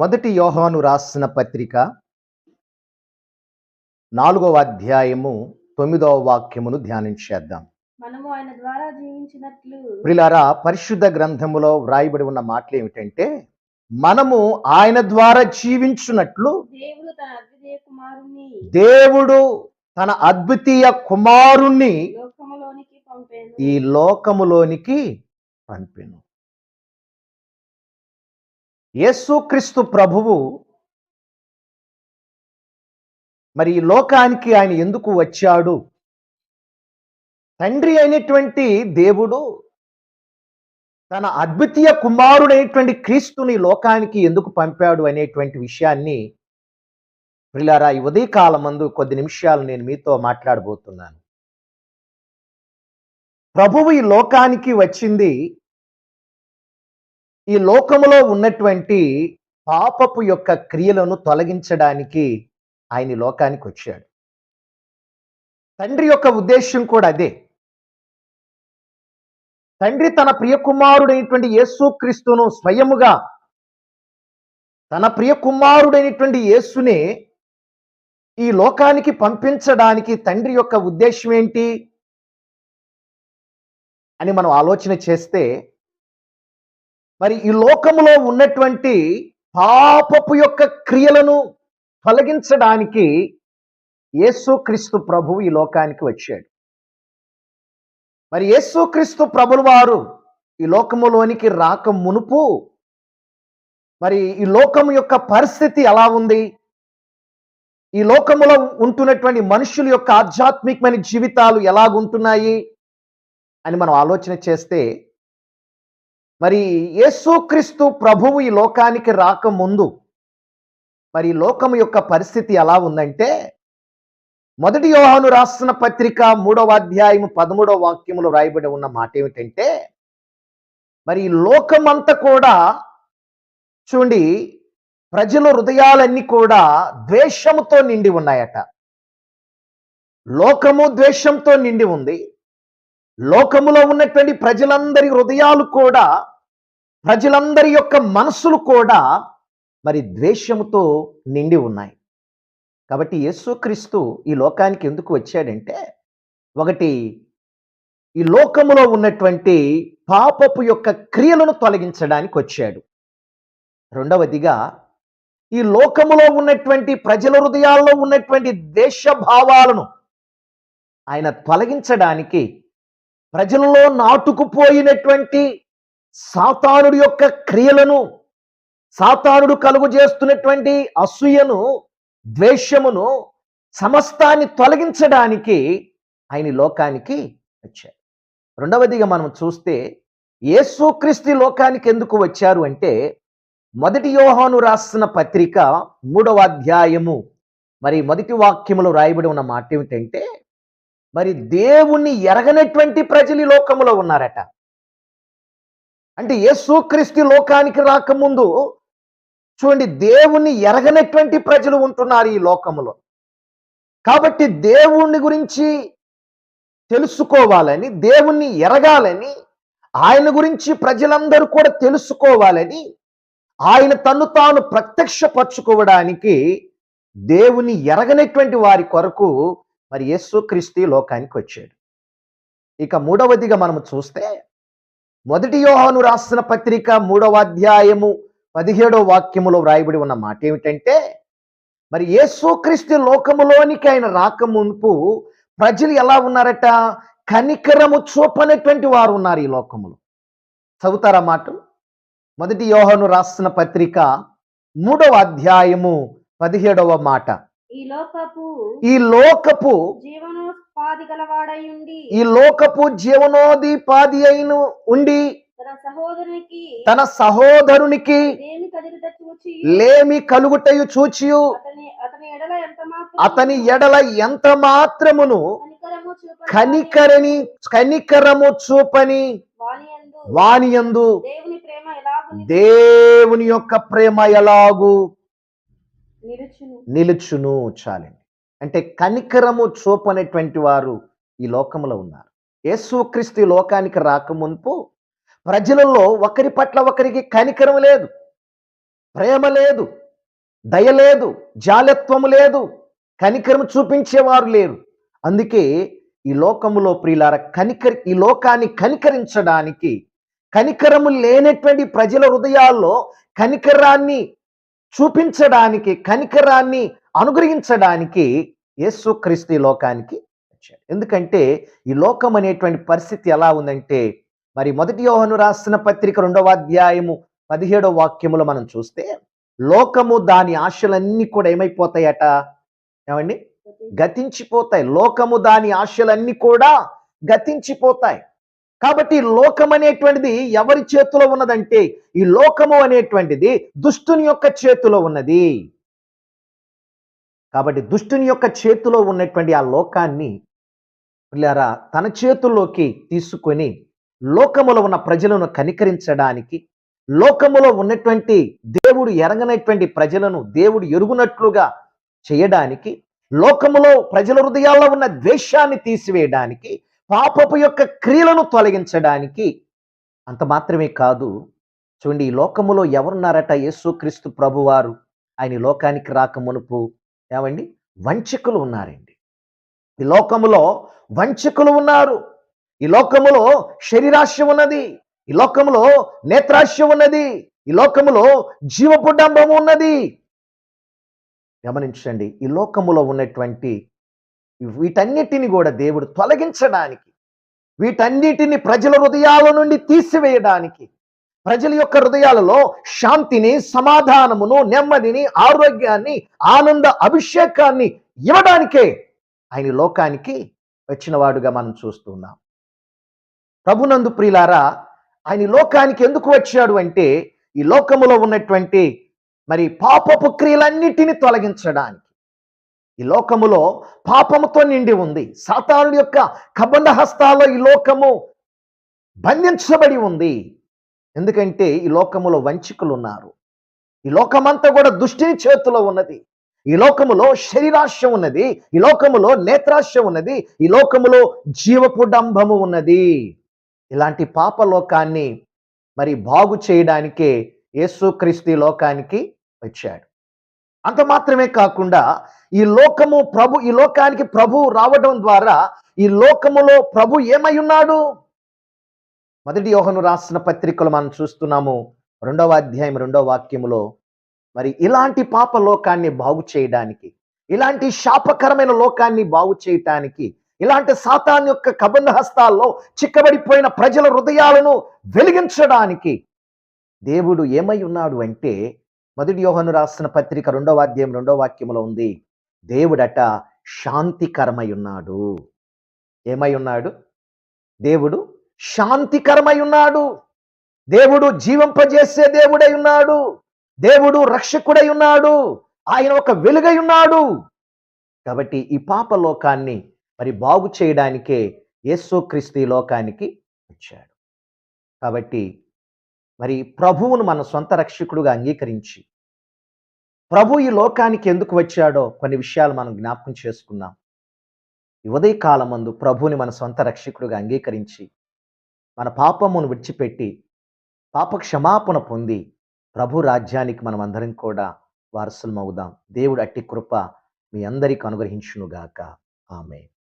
మొదటి యోహాను రాసిన పత్రిక 4వ అధ్యాయము 9వ వాక్యమును ధ్యానించేద్దాం. మనము ఆయన ద్వారా జీవించినట్లు ప్రియులారా, పరిశుద్ధ గ్రంథములో వ్రాయబడి ఉన్న మాటలు ఏమిటంటే, మనము ఆయన ద్వారా జీవించున్నట్లు దేవుడు తన అద్వితీయ కుమారుణ్ణి దేవుడు తన అద్వితీయ కుమారుణ్ణి లోకములోనికి పంపెను. ఈ లోకములోనికి పంపెను. యేసుక్రీస్తు ప్రభువు మరి ఈ లోకానికి ఆయన ఎందుకు వచ్చాడు? తండ్రి అయినటువంటి దేవుడు తన అద్వితీయ కుమారుడైనటువంటి క్రీస్తుని లోకానికి ఎందుకు పంపాడు అనేటువంటి విషయాన్ని ప్రియులారా, ఈ ఉదయకాలమందు కొద్ది నిమిషాలు నేను మీతో మాట్లాడబోతున్నాను. ప్రభువు ఈ లోకానికి వచ్చింది ఈ లోకములో ఉన్నటువంటి పాపపు యొక్క క్రియలను తొలగించడానికి ఆయన ఈ లోకానికి వచ్చాడు. తండ్రి యొక్క ఉద్దేశం కూడా అదే. తండ్రి తన ప్రియకుమారుడైనటువంటి యేసుక్రీస్తును స్వయముగా తన ప్రియకుమారుడైనటువంటి యేసునే ఈ లోకానికి పంపించడానికి తండ్రి యొక్క ఉద్దేశం ఏంటి అని మనం ఆలోచన చేస్తే, మరి ఈ లోకములో ఉన్నటువంటి పాపపు యొక్క క్రియలను తొలగించడానికి యేసుక్రీస్తు ప్రభువు ఈ లోకానికి వచ్చాడు. మరి యేసుక్రీస్తు ప్రభులు వారు ఈ లోకములోనికి రాక మునుపు మరి ఈ లోకము యొక్క పరిస్థితి ఎలా ఉంది? ఈ లోకములో ఉంటున్నటువంటి మనుషుల యొక్క ఆధ్యాత్మికమైన జీవితాలు ఎలాగుంటున్నాయి అని మనం ఆలోచన చేస్తే, మరి యేసుక్రీస్తు ప్రభువు ఈ లోకానికి రాకముందు మరి ఈ లోకము యొక్క పరిస్థితి ఎలా ఉందంటే, మొదటి యోహాను రాసిన పత్రిక 3వ అధ్యాయం 13వ వాక్యములో రాయబడి ఉన్న మాట ఏమిటంటే, మరి ఈ లోకమంతా కూడా చూడండి, ప్రజల హృదయాలన్నీ కూడా ద్వేషముతో నిండి ఉన్నాయట. లోకము ద్వేషంతో నిండి ఉంది. లోకములో ఉన్నటువంటి ప్రజలందరి హృదయాలు కూడా, ప్రజలందరి యొక్క మనసులు కూడా మరి ద్వేషముతో నిండి ఉన్నాయి. కాబట్టి యేసుక్రీస్తు ఈ లోకానికి ఎందుకు వచ్చాడంటే, ఒకటి ఈ లోకములో ఉన్నటువంటి పాపపు యొక్క క్రియలను తొలగించడానికి వచ్చాడు. రెండవదిగా ఈ లోకములో ఉన్నటువంటి ప్రజల హృదయాల్లో ఉన్నటువంటి ద్వేషభావాలను ఆయన తొలగించడానికి, ప్రజలలో నాటుకుపోయినటువంటి సాతానుడి యొక్క క్రియలను, సాతానుడు కలుగు చేస్తున్నటువంటి అసూయను, ద్వేషమును, సమస్తాన్ని తొలగించడానికి ఆయన లోకానికి వచ్చారు. రెండవదిగా మనం చూస్తే, యేసుక్రీస్తు లోకానికి ఎందుకు వచ్చారు అంటే, మొదటి యోహాను రాసిన పత్రిక 3వ అధ్యాయము మరి మొదటి వాక్యములో రాయబడి ఉన్న మాట ఏమిటంటే, మరి దేవుణ్ణి ఎరగనటువంటి ప్రజలు ఈ లోకములో ఉన్నారట. అంటే యేసుక్రీస్తు లోకానికి రాకముందు చూడండి, దేవుణ్ణి ఎరగనటువంటి ప్రజలు ఉంటున్నారు ఈ లోకములో. కాబట్టి దేవుణ్ణి గురించి తెలుసుకోవాలని, దేవుణ్ణి ఎరగాలని, ఆయన గురించి ప్రజలందరూ కూడా తెలుసుకోవాలని, ఆయన తన్ను తాను ప్రత్యక్షపరచుకోవడానికి దేవుని ఎరగనటువంటి వారి కొరకు మరి యేసుక్రీస్తు లోకానికి వచ్చాడు. ఇక మూడవదిగా మనం చూస్తే, మొదటి యోహాను రాసిన పత్రిక 3వ అధ్యాయము 17వ వాక్యములో వ్రాయబడి ఉన్న మాట ఏమిటంటే, మరి యేసుక్రీస్తు లోకములోనికి ఆయన రాకమునుపు ప్రజలు ఎలా ఉన్నారట? కనికరము చూపనటువంటి వారు ఉన్నారు ఈ లోకములో. చదువుతారా మాట? మొదటి యోహాను రాసిన పత్రిక 3వ అధ్యాయము 17వ మాట. ఈ లోకపు జీవనోపాధి గలవాడై ఉండి ఈ లోకపు జీవనోపాధి అయిన ఉండి తన సహోదరునికి లేమి కలుగుటయు చూచియు అతని ఎడల ఎంత మాత్రమును కనికరము చూపని వానియందు దేవుని యొక్క ప్రేమ ఎలాగు నిలుచును. చాలండి. అంటే కనికరము చూపనేటువంటి వారు ఈ లోకంలో ఉన్నారు. యేసుక్రీస్తు లోకానికి రాకమునుపు ప్రజలలో ఒకరి పట్ల ఒకరికి కనికరం లేదు. ప్రేమ లేదు, దయ లేదు, జాలత్వము లేదు, కనికరం చూపించేవారు లేరు. అందుకే ఈ లోకములో ప్రియులార ఈ లోకాన్ని కనికరించడానికి, కనికరము లేనటువంటి ప్రజల హృదయాల్లో కనికరాన్ని చూపించడానికి, కనికరాన్ని అనుగ్రహించడానికి యేసుక్రీస్తు ఈ లోకానికి వచ్చాడు. ఎందుకంటే ఈ లోకం అనేటువంటి పరిస్థితి ఎలా ఉందంటే, మరి 1 యోహాను రాసిన పత్రిక 2వ అధ్యాయము 17వ వాక్యములో మనం చూస్తే, లోకము దాని ఆశలన్నీ కూడా ఏమైపోతాయట? ఏమండి? గతించిపోతాయి. లోకము దాని ఆశలన్నీ కూడా గతించిపోతాయి. కాబట్టి లోకం అనేటువంటిది ఎవరి చేతిలో ఉన్నదంటే, ఈ లోకము అనేటువంటిది దుష్టుని యొక్క చేతిలో ఉన్నది. కాబట్టి దుష్టుని యొక్క చేతిలో ఉన్నటువంటి ఆ లోకాన్ని పిల్లరా తన చేతుల్లోకి తీసుకొని లోకములో ఉన్న ప్రజలను కనికరించడానికి, లోకములో ఉన్నటువంటి దేవుడు ఎరగనటువంటి ప్రజలను దేవుడు ఎరుగునట్లుగా చేయడానికి, లోకములో ప్రజల హృదయాల్లో ఉన్న ద్వేషాన్ని తీసివేయడానికి, పాపపు యొక్క క్రియలను తొలగించడానికి, అంత మాత్రమే కాదు. చూడండి, ఈ లోకములో ఎవరున్నారట? యేసుక్రీస్తు ప్రభువారు ఆయన ఈ లోకానికి రాక మునుపు ఏమండి వంచకులు ఉన్నారండి. ఈ లోకములో వంచకులు ఉన్నారు. ఈ లోకములో శరీరాశ ఉన్నది. ఈ లోకములో నేత్రాశ ఉన్నది. ఈ లోకములో జీవపుడంబము ఉన్నది. గమనించండి, ఈ లోకములో ఉన్నటువంటి వీటన్నిటిని కూడా దేవుడు తొలగించడానికి, వీటన్నిటిని ప్రజల హృదయాల నుండి తీసివేయడానికి, ప్రజల యొక్క హృదయాలలో శాంతిని, సమాధానమును, నెమ్మదిని, ఆరోగ్యాన్ని, ఆనంద అభిషేకాన్ని ఇవ్వడానికే ఆయన లోకానికి వచ్చిన వాడుగా మనం చూస్తున్నాం. ప్రభునందు ప్రియులారా, ఆయన లోకానికి ఎందుకు వచ్చాడు అంటే, ఈ లోకములో ఉన్నటువంటి మరి పాపపు క్రియలన్నిటిని తొలగించడానికి. ఈ లోకములో పాపముతో నిండి ఉంది. సాతానుడి యొక్క కబంధ హస్తాల్లో ఈ లోకము బంధించబడి ఉంది. ఎందుకంటే ఈ లోకములో వంచకులు ఉన్నారు. ఈ లోకమంతా కూడా దుష్టుని చేతిలో ఉన్నది. ఈ లోకములో శరీరాశ ఉన్నది. ఈ లోకములో నేత్రాశ ఉన్నది. ఈ లోకములో జీవపుడంబము ఉన్నది. ఇలాంటి పాప లోకాన్ని మరి బాగు చేయడానికే యేసుక్రీస్తు ఈ లోకానికి వచ్చాడు. అంత మాత్రమే కాకుండా ఈ లోకానికి ప్రభు రావడం ద్వారా ఈ లోకములో ప్రభు ఏమై ఉన్నాడు? 1 యోహాను రాసిన పత్రికలు మనం చూస్తున్నాము 2వ అధ్యాయం 2వ వాక్యములో, మరి ఇలాంటి పాప లోకాన్ని బాగు చేయడానికి, ఇలాంటి శాపకరమైన లోకాన్ని బాగు చేయటానికి, ఇలాంటి సాతాను యొక్క కబంధ హస్తాల్లో చిక్కబడిపోయిన ప్రజల హృదయాలను వెలిగించడానికి దేవుడు ఏమై ఉన్నాడు అంటే, 1 యోహాను రాసిన పత్రిక 2వ అధ్యాయం 2వ వాక్యములో ఉంది, దేవుడట శాంతికరమై ఉన్నాడు. ఏమై ఉన్నాడు? దేవుడు శాంతికరమై ఉన్నాడు. దేవుడు జీవింపజేసే దేవుడై ఉన్నాడు. దేవుడు రక్షకుడై ఉన్నాడు. ఆయన ఒక వెలుగై ఉన్నాడు. కాబట్టి ఈ పాప లోకాన్ని మరి బాగు చేయడానికే యేసుక్రీస్తు ఈ లోకానికి వచ్చాడు. కాబట్టి మరి ప్రభువును మన సొంత రక్షకుడుగా అంగీకరించి, ప్రభు ఈ లోకానికి ఎందుకు వచ్చాడో కొన్ని విషయాలు మనం జ్ఞాపకం చేసుకున్నాం. ఈ ఉదయకాలమందు ప్రభువుని మన సొంత రక్షకుడుగా అంగీకరించి, మన పాపమును విడిచిపెట్టి పాప క్షమాపణ పొంది ప్రభు రాజ్యానికి మనం అందరం కూడా వారసులమవుదాం. దేవుడు అట్టి కృప మీ అందరికీ అనుగ్రహించునుగాక. ఆమేన్.